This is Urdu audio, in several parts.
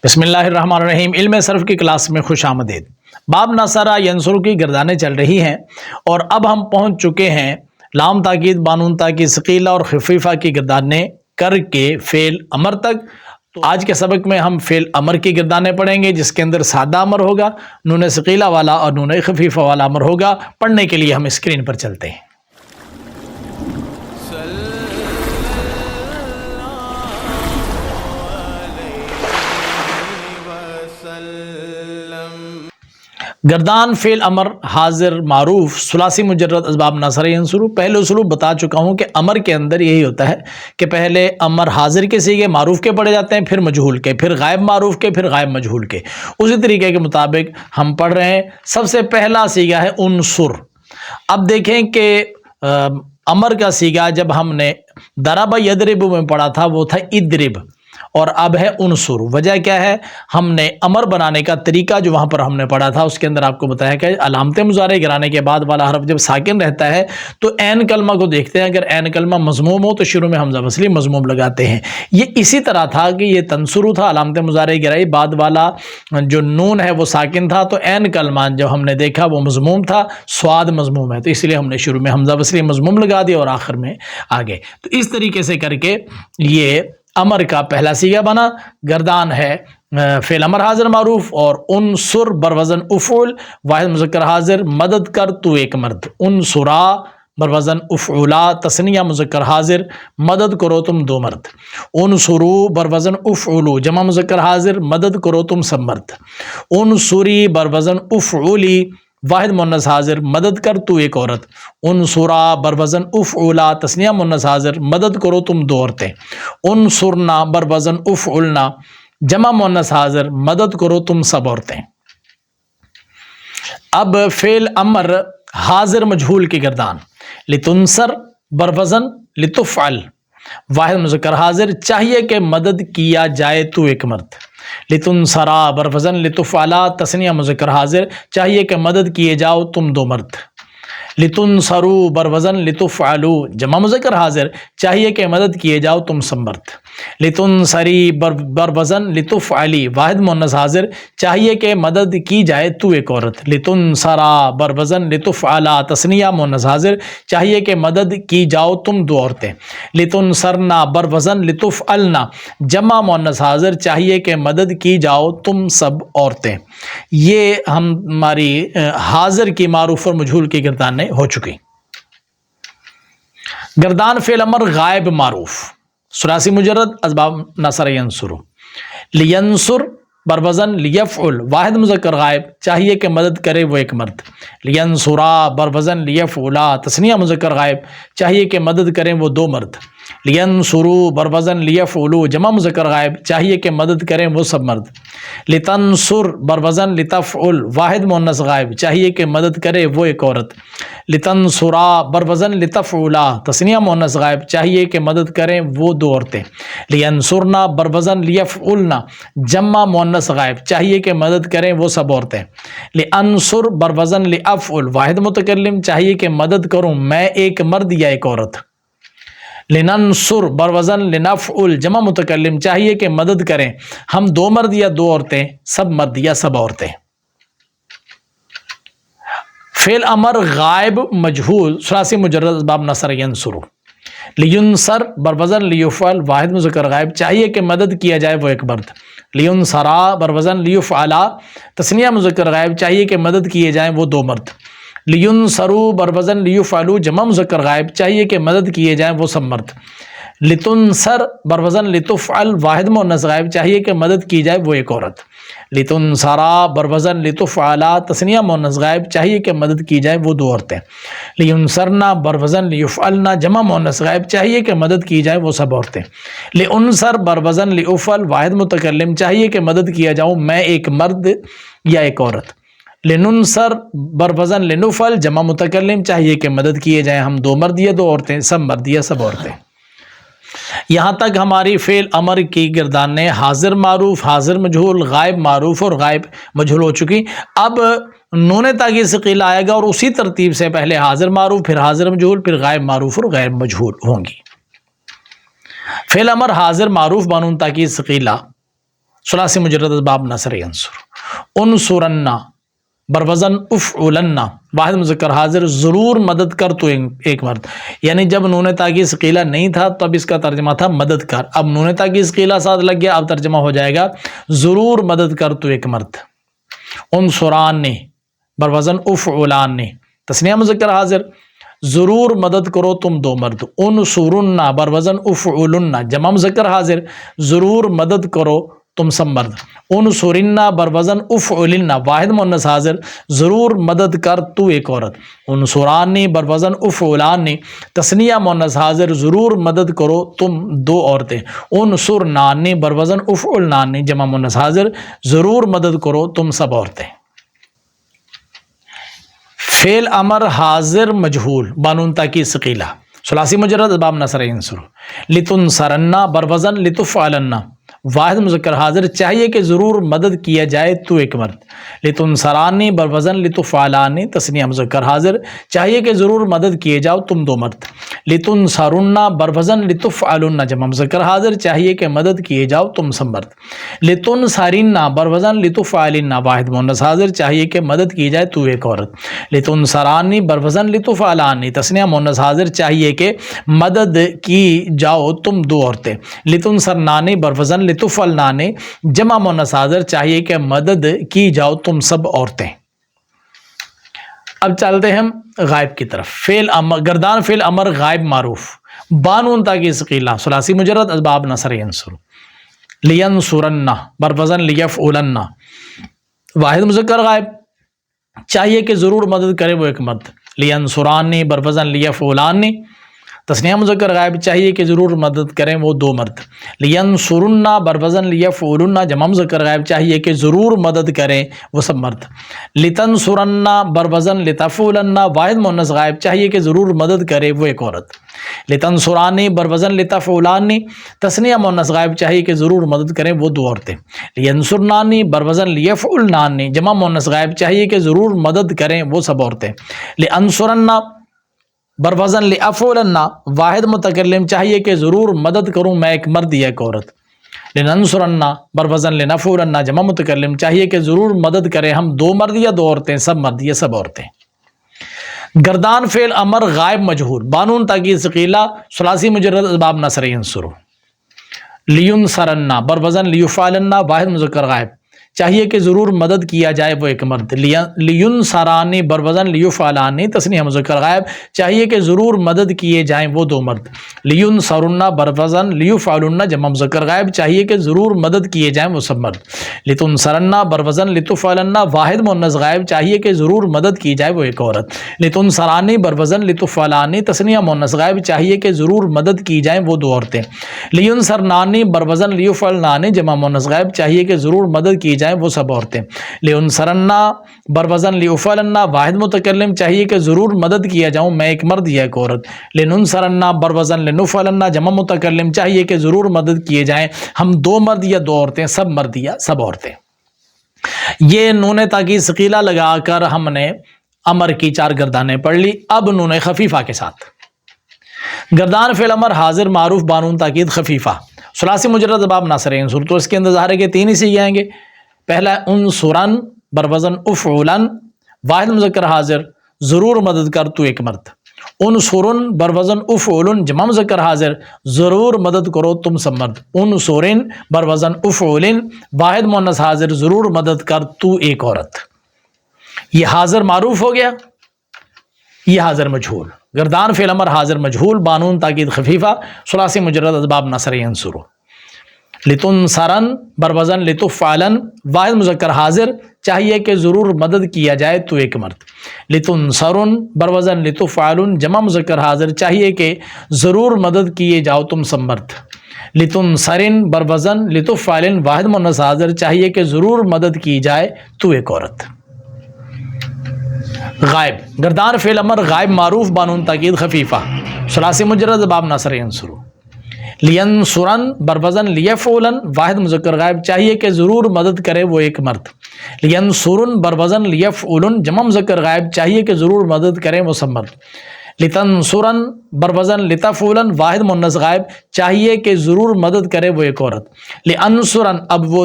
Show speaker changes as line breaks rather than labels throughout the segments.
بسم اللہ الرحمن الرحیم۔ علم صرف کی کلاس میں خوش آمدید۔ باب نصرہ ینصر کی گردانیں چل رہی ہیں اور اب ہم پہنچ چکے ہیں لام تاکید، بانون تاکید، ثقیلہ اور خفیفہ کی گردانیں کر کے فعل امر تک۔ تو آج کے سبق میں ہم فعل امر کی گردانیں پڑھیں گے جس کے اندر سادہ امر ہوگا، نون ثقیلہ والا اور نون خفیفہ والا امر ہوگا۔ پڑھنے کے لیے ہم اسکرین پر چلتے ہیں۔ گردان فعل امر حاضر معروف ثلاثی مجرد اسباب نصرہ ینصر۔ پہلے اسلوب بتا چکا ہوں کہ امر کے اندر یہی ہوتا ہے کہ پہلے امر حاضر کے صیغے معروف کے پڑھے جاتے ہیں، پھر مجہول کے، پھر غائب معروف کے، پھر غائب مجہول کے۔ اسی طریقے کے مطابق ہم پڑھ رہے ہیں۔ سب سے پہلا صیغہ ہے انصر۔ اب دیکھیں کہ امر کا صیغہ جب ہم نے ضرب یضرب میں پڑھا تھا وہ تھا اضرب، اور اب ہے انصر۔ وجہ کیا ہے؟ ہم نے امر بنانے کا طریقہ جو وہاں پر ہم نے پڑھا تھا اس کے اندر آپ کو بتایا کہ علامت مضارع گرانے کے بعد والا حرف جب ساکن رہتا ہے تو عین کلمہ کو دیکھتے ہیں، اگر عین کلمہ مضموم ہو تو شروع میں حمزہ وصلی مضموم لگاتے ہیں۔ یہ اسی طرح تھا کہ یہ تنصر تھا، علامت مضارع گرائی، بعد والا جو نون ہے وہ ساکن تھا، تو عین کلمہ جب ہم نے دیکھا وہ مضموم تھا، سواد مضموم ہے، تو اس لیے ہم نے شروع میں حمزہ وصلی مضموم لگا دیا اور آخر میں آگے۔ تو اس طریقے سے کر کے یہ امر کا پہلا صیغہ بنا۔ گردان ہے فعل امر حاضر معروف اور انصر بروزن افعل، واحد مذکر حاضر، مدد کر تو ایک مرد۔ انصرا بروزن افعلا، تثنیہ مذکر حاضر، مدد کرو تم دو مرد۔ انصرو بروزن افعلو، جمع مذکر حاضر، مدد کرو تم سب مرد۔ انصری بروزن افعلی، واحد مؤنث حاضر، مدد کر تو ایک عورت۔ انصرا بروزن افعلا، تثنیہ مؤنث حاضر، مدد کرو تم دو عورتیں۔ انصرنا بروزن افعلنا، جمع مؤنث حاضر، مدد کرو تم سب عورتیں۔ اب فعل امر حاضر مجہول کی گردان، لتنصر بروزن لتفعل، واحد مذکر حاضر، چاہیے کہ مدد کیا جائے تو ایک مرد۔ لتنصرا بروزن لتفعلا، تثنیہ مذکر حاضر، چاہیے کہ مدد کیے جاؤ تم دو مرد۔ لتنصرو بروزن لتفعلو، جمع مذکر حاضر، چاہیے کہ مدد کیے جاؤ تم سب مرد۔ لتنصری بروزن لتفعلی، واحد مؤنث حاضر، چاہیے کہ مدد کی جائے تو ایک عورت۔ لتنصرا بروزن لتفعلا، تثنیہ مؤنث حاضر، چاہیے کہ مدد کی جاؤ تم دو عورتیں۔ لتنصرنا بروزن لتفعلنا، جمع مؤنث حاضر، چاہیے کہ مدد کی جاؤ تم سب عورتیں۔ یہ ہماری حاضر کی معروف اور مجہول کی گردانیں ہو چکی۔ گردان فعل امر غائب معروف ثلاثی مجرد اسباب نصرہ ینصر۔ لینصر بروزن لیفعل، واحد مذکر غائب، چاہیے کہ مدد کرے وہ ایک مرد۔ لینصرا بروزن لیفعلا، تثنیہ مذکر غائب، چاہیے کہ مدد کریں وہ دو مرد۔ لینصرو بروزن لیفعلو، جمع مذکر غائب، چاہیے کہ مدد کریں وہ سب مرد۔ لتنصر بروزن لتفعل، واحد مؤنث غائب، چاہیے کہ مدد کرے وہ ایک عورت۔ لتنصرا بروزن لتفعلا، تثنیہ مؤنث غائب، چاہیے کہ مدد کریں وہ دو عورتیں۔ لینصرنا بروزن لیفعلنا، جمع مؤنث غائب، چاہیے کہ مدد کریں وہ سب عورتیں۔ لانصر بروزن لافعل، واحد متکلم، چاہیے کہ مدد کروں میں ایک مرد یا ایک عورت۔ لننصر بروزن لنفعل، جمع متکلم، چاہیے کہ مدد کریں ہم دو مرد یا دو عورتیں، سب مرد یا سب عورتیں۔ فعل امر غائب مجہول ثلاثی مجرد اسباب نصرہ ینصر۔ لینصر بروزن لیفعل، واحد مذکر غائب، چاہیے کہ مدد کیا جائے وہ ایک مرد۔ لینصرا بروزن لیفعلا، تثنیہ مذکر غائب، چاہیے کہ مدد کیے جائیں وہ دو مرد۔ لینصرو بروزن لیفعلو، جمع مذکر غائب، چاہیے کہ مدد کیے جائیں وہ سب مرد۔ لتنصر بروزن لتفعل، واحد مؤنث غائب، چاہیے کہ مدد کی جائے وہ ایک عورت۔ لتنصرا بروزن لتفعلا، تثنیہ مؤنث غائب، چاہیے کہ مدد کی جائے وہ دو عورتیں۔ لینصرنا بروزن لیفعلنا، جمع مؤنث غائب، چاہیے کہ مدد کی جائے وہ سب عورتیں۔ لانصر بروزن لافعل، واحد متکلم، چاہیے کہ مدد کیا جاؤں میں ایک مرد یا ایک عورت۔ لننصر بروزن لنفعل، جمع متکلم، چاہیے کہ مدد کیے جائیں ہم دو مرد یا دو عورتیں، سب مرد یا سب عورتیں۔ یہاں تک ہماری فعل امر کی گردانیں حاضر معروف، حاضر مجہول، غائب معروف اور غائب مجہول ہو چکی۔ اب نون تاکید ثقیلہ آئے گا اور اسی ترتیب سے پہلے حاضر معروف، پھر حاضر مجہول، پھر غائب معروف اور غیر مجہول ہوں گی۔ فعل امر حاضر معروف بانون تاکید ثقیلہ ثلاثی مجرد اسباب نصر ینصر، انصرنا بروزن افعلنا واحد مذکر حاضر ضرور مدد کر تو ایک مرد، یعنی جب نون تاکید ثقیلہ نہیں تھا تب اس کا ترجمہ تھا مدد کر، اب نون تاکید ثقیلہ ساتھ لگ گیا، اب ترجمہ ہو جائے گا ضرور مدد کر تو ایک مرد۔ انصرانی بروزن افعلانی تثنیہ مذکر حاضر، ضرور مدد کرو تم دو مرد۔ انصرنا بروزن افعلنا جمع مذکر حاضر، ضرور مدد کرو تم سب مرد۔ انصرنا بروزن افعلنا واحد مؤنث حاضر، ضرور مدد کر تو ایک عورت۔ انصرانی بروزن افعلانی تثنیہ مؤنث حاضر، ضرور مدد کرو تم دو عورتیں۔ انصرنانی بروزن افعلنانی جمع مؤنث حاضر، ضرور مدد کرو تم سب عورتیں۔ فعل امر حاضر مجہول بانون تاکید ثقیلہ ثلاثی مجرد اسباب نصر ینصر، لتنصرنا بروزن لتفعلنا واحد مذکر حاضر، چاہیے کہ ضرور مدد کیا جائے تو ایک مرد۔ لتنصرانی بروزن لتفعلانی تثنیہ مذکر حاضر، چاہیے کہ ضرور مدد کیے جاؤ تم دو مرد۔ لتنصرنا بروزن لتفعلن جمع مذکر حاضر، چاہیے کہ مدد کیے جاؤ تم سب مرد۔ لتنصرنا بروزن لتفعلن واحد مؤنث حاضر، چاہیے کہ مدد کی جائے تو ایک عورت۔ لتنصرانی بروزن لتفعلانی تثنیہ مؤنث حاضر، چاہیے کہ مدد کی جاؤ تم دو عورتیں۔ لتنصرنانی بروزن لتفعلنانی جمع مؤنث حاضر، چاہیے کہ مدد کی جاؤ تم سب عورتیں۔ اب چلتے ہیں ہم غائب کی طرف۔ فعل امر گردان فعل امر غائب معروف بانون تاکید ثقیلہ ثلاثی مجرد اسباب نصر ینصر، لینصرنا بروزن لیفعلنا واحد مذکر غائب، چاہیے کہ ضرور مدد کرے وہ ایک مرد۔ لینصرانی بروزن لیفعلانی تثنیہ مذکر غائب، چاہیے کہ ضرور مدد کریں وہ دو مرد۔ لینصرنا بروزن لیفعلن جمع مذکر غائب، چاہیے کہ ضرور مدد کریں وہ سب مرد۔ لتنصرنا بروزن لتفعلن واحد مؤنث غائب، چاہیے کہ ضرور مدد کرے وہ ایک عورت۔ لتنصرانی بروزن لتفعلانی تثنیہ مؤنث غائب، چاہیے کہ ضرور مدد کریں وہ دو عورتیں۔ لینصرنانی بروزن لیفعلنانی جمع مؤنث غائب، چاہیے کہ ضرور مدد کریں وہ سب عورتیں۔ لانصرنا بروزن لافعلن واحد متکلم، چاہیے کہ ضرور مدد کروں میں ایک مرد یا ایک عورت۔ لننصرنا بروزن لنفعلن جمع متکلم، چاہیے کہ ضرور مدد کریں ہم دو مرد یا دو عورتیں، سب مرد یا سب عورتیں۔ گردان فعل امر غائب مجہول بانون تاکید ثقیلہ ثلاثی مجرد اسباب نصر ینصر، لینصرنا بروزن لیفعلن واحد مذکر غائب، چاہیے کہ ضرور مدد کیا جائے وہ ایک مرد۔ لینصرانی بروزن لیفعلانی تثنیہ مذکر غائب، چاہیے کہ ضرور مدد کیے جائیں وہ دو مرد۔ لینصرنا بروزن لیفعلن جمع مذکر غائب، چاہیے کہ ضرور مدد کیے جائیں وہ سب مرد۔ لتنصرنا بروزن لتفعلن واحد مؤنث غائب، چاہیے کہ ضرور مدد کی جائے وہ ایک عورت۔ لتنصرانی بروزن لتفعلانی تثنیہ مؤنث غائب، چاہیے کہ ضرور مدد کی جائیں وہ دو عورتیں۔ لینصرنانی بروزن لیفعلنانی جمع مؤنث غائب، چاہیے کہ ضرور مدد کی جائیں وہ سب عورتیں۔ لینصرنا بروزن لیفعلن واحد متکلم، چاہیے کہ ضرور مدد کیا جاؤں میں ایک مرد یا ایک عورت۔ لننصرنا بروزن لنفعلن جمع متکلم، چاہیے کہ ضرور مدد کیے جائیں ہم دو مرد یا دو عورتیں، سب مرد یا سب عورتیں۔ یہ نون تاکید ثقیلہ لگا کر ہم نے امر کی چار گردانیں پڑھ لی۔ اب نون خفیفہ کے ساتھ گردان فعل امر حاضر معروف بانون تاکید خفیفہ ثلاثی مجرد اسباب ناصر ینصر، تو اس کے اندر ظاہر ہے کہ تین ہی سیغے آئیں گے۔ پہلا انصرن بروزن افعلن واحد مذکر حاضر، ضرور مدد کر تو ایک مرد۔ انصرن بروزن افعلن جمع مذکر حاضر، ضرور مدد کرو تم سب مرد۔ انصرن بروزن افعلن واحد مؤنث حاضر، ضرور مدد کر تو ایک عورت۔ یہ حاضر معروف ہو گیا، یہ حاضر مجہول۔ گردان فعل امر حاضر مجہول بانون تاکید خفیفہ ثلاثی مجرد اسباب نصر ینصر، لتنصرن بروزن لتفعلن واحد مذکر حاضر، چاہیے کہ ضرور مدد کیا جائے تو ایک مرد۔ لتنصرن بروزن لتفعلن جمع مذکر حاضر، چاہیے کہ ضرور مدد کیے جاؤ تم سب مرد۔ لتنصرن بروزن لتفعلن واحد مؤنث حاضر، چاہیے کہ ضرور مدد کی جائے تو ایک عورت۔ غائب گردان فعل امر غائب معروف بانون تاکید خفیفہ ثلاثی مجرد اسباب ناصر ینصر، لینصرن بروزن لیفعلن واحد مذکر غائب، چاہیے کہ ضرور مدد کرے وہ ایک مرد۔ لینصرن بروزن لیفعلن جمع مذکر غائب، چاہیے کہ ضرور مدد کریں وہ سب مرد۔ لتنصرن بروزن لتفولن واحد مونث غائب چاہیے کہ ضرور مدد کرے وہ ایک عورت. لانصرن اب وہ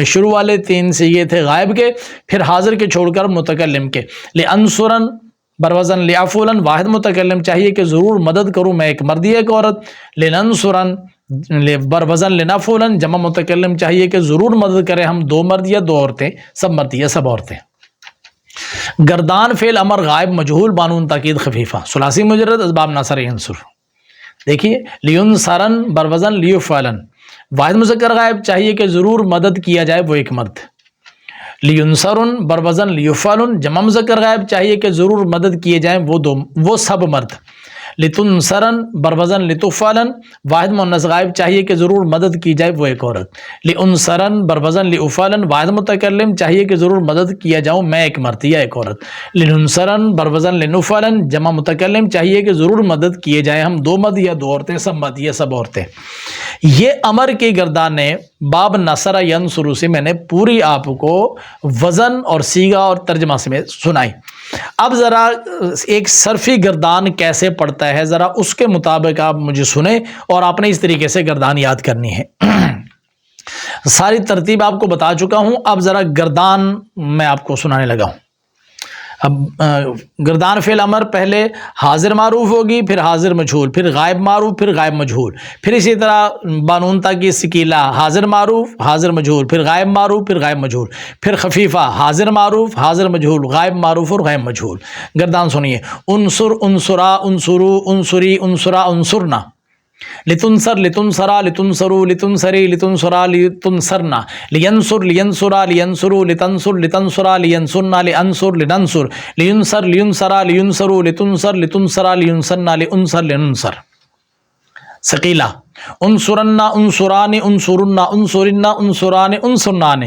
شروع والے 3 صیغے تھے غائب کے، پھر حاضر کے چھوڑ کر متکلم کے. لانصرن بروزن لافولن واحد متکلم چاہیے کہ ضرور مدد کروں میں ایک مرد یا ایک عورت. لننصرن بروزن لنفولن جمع متکلم چاہیے کہ ضرور مدد کرے ہم 2 مرد یا 2 عورتیں، سب مرد یا سب عورتیں. گردان فعل امر غائب مجہول بانون تاکید خفیفہ ثلاثی مجرد اسباب ناصر ینصر. دیکھیے لینصرن بروزن لیفعلن واحد مذکر غائب چاہیے کہ ضرور مدد کیا جائے وہ ایک مرد. لینصرن بروزن لیفعلن جمع مذکر غائب چاہیے کہ ضرور مدد کیے جائیں وہ سب مرد. لتنصرن بروزن لتفعلن واحد مؤنث غائب چاہیے کہ ضرور مدد کی جائے وہ ایک عورت. لانصرن بروزن لافعلن واحد متکلم چاہیے کہ ضرور مدد کیا جاؤں میں ایک مرد یا ایک عورت. لننصرن بروزن لنفعلن جمع متکلم چاہیے کہ ضرور مدد کیے جائیں ہم 2 مرد یا 2 عورتیں، سب مرد یا سب عورتیں. یہ امر کی گردانیں باب نصر ینصر سے میں نے پوری آپ کو وزن اور صیغہ اور ترجمہ سے میں سنائی. اب ذرا ایک صرفی گردان کیسے پڑتا ہے ذرا اس کے مطابق آپ مجھے سنیں اور آپ نے اس طریقے سے گردان یاد کرنی ہے. ساری ترتیب آپ کو بتا چکا ہوں، اب ذرا گردان میں آپ کو سنانے لگا ہوں. اب گردان فعل امر پہلے حاضر معروف ہوگی، پھر حاضر مجہول، پھر غائب معروف، پھر غائب مجہول، پھر اسی طرح بانون تاکید ثقیلہ حاضر معروف حاضر مجہول، پھر غائب معروف پھر غائب مجہول، پھر خفیفہ حاضر معروف حاضر مجہول غائب معروف اور غائب مجہول. گردان سنیے. انصر انصرا انصرو انصری انصرا انصرنا. لتنصر لتنصرا لتنصرو لتنصری لتنصرا لتنصرنا. لینصر لینصرا لینصرو لتنصر لتنصرا لینصرنا لانصر لننصر. لینصر لینصرا لینصرو لتنصر لتنصرا لینصرنا لانصر لننصر. ثقیلہ انصرنا انصران انصرنا انصرنا انصران انصرنان.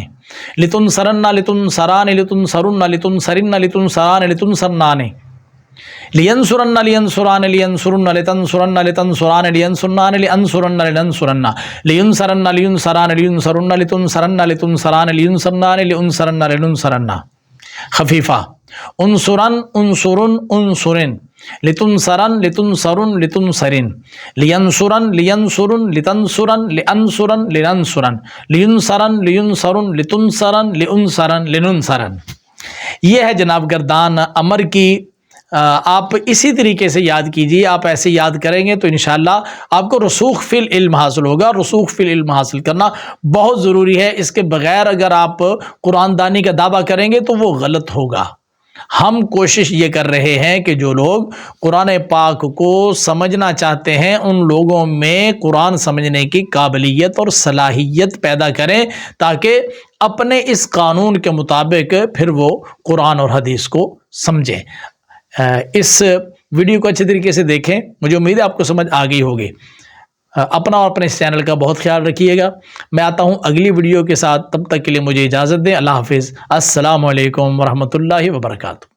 لتنصرن لتنصران لتنصرن لتنصرن لتنصران لتنصرنان. لینصرن لینصران لینصرن لتنصرن لتنصران لینصرنان لانصرن لننصرن. لینصرن لینصران لینصرن لتنصرن لتنصران لینصرنان لانصرن لننصرن. خفیفہ انصرن انصرن انصرن. لتنصرن لتنصرن لتنصرن. لینصرن لینصرن لتنصرن لانصرن لننصرن. لینصرن لینصرن لتنصرن لانصرن لننصرن. یہ ہے جناب گردان امر کی. آپ اسی طریقے سے یاد کیجیے. آپ ایسے یاد کریں گے تو انشاءاللہ آپ کو رسوخ فی العلم حاصل ہوگا. رسوخ فی العلم حاصل کرنا بہت ضروری ہے. اس کے بغیر اگر آپ قرآن دانی کا دعویٰ کریں گے تو وہ غلط ہوگا. ہم کوشش یہ کر رہے ہیں کہ جو لوگ قرآن پاک کو سمجھنا چاہتے ہیں ان لوگوں میں قرآن سمجھنے کی قابلیت اور صلاحیت پیدا کریں تاکہ اپنے اس قانون کے مطابق پھر وہ قرآن اور حدیث کو سمجھیں. اس ویڈیو کو اچھے طریقے سے دیکھیں. مجھے امید ہے آپ کو سمجھ آ گئی ہوگی. اپنا اور اپنے اس چینل کا بہت خیال رکھیے گا. میں آتا ہوں اگلی ویڈیو کے ساتھ. تب تک کے لیے مجھے اجازت دیں. اللہ حافظ. السلام علیکم ورحمۃ اللہ وبرکاتہ.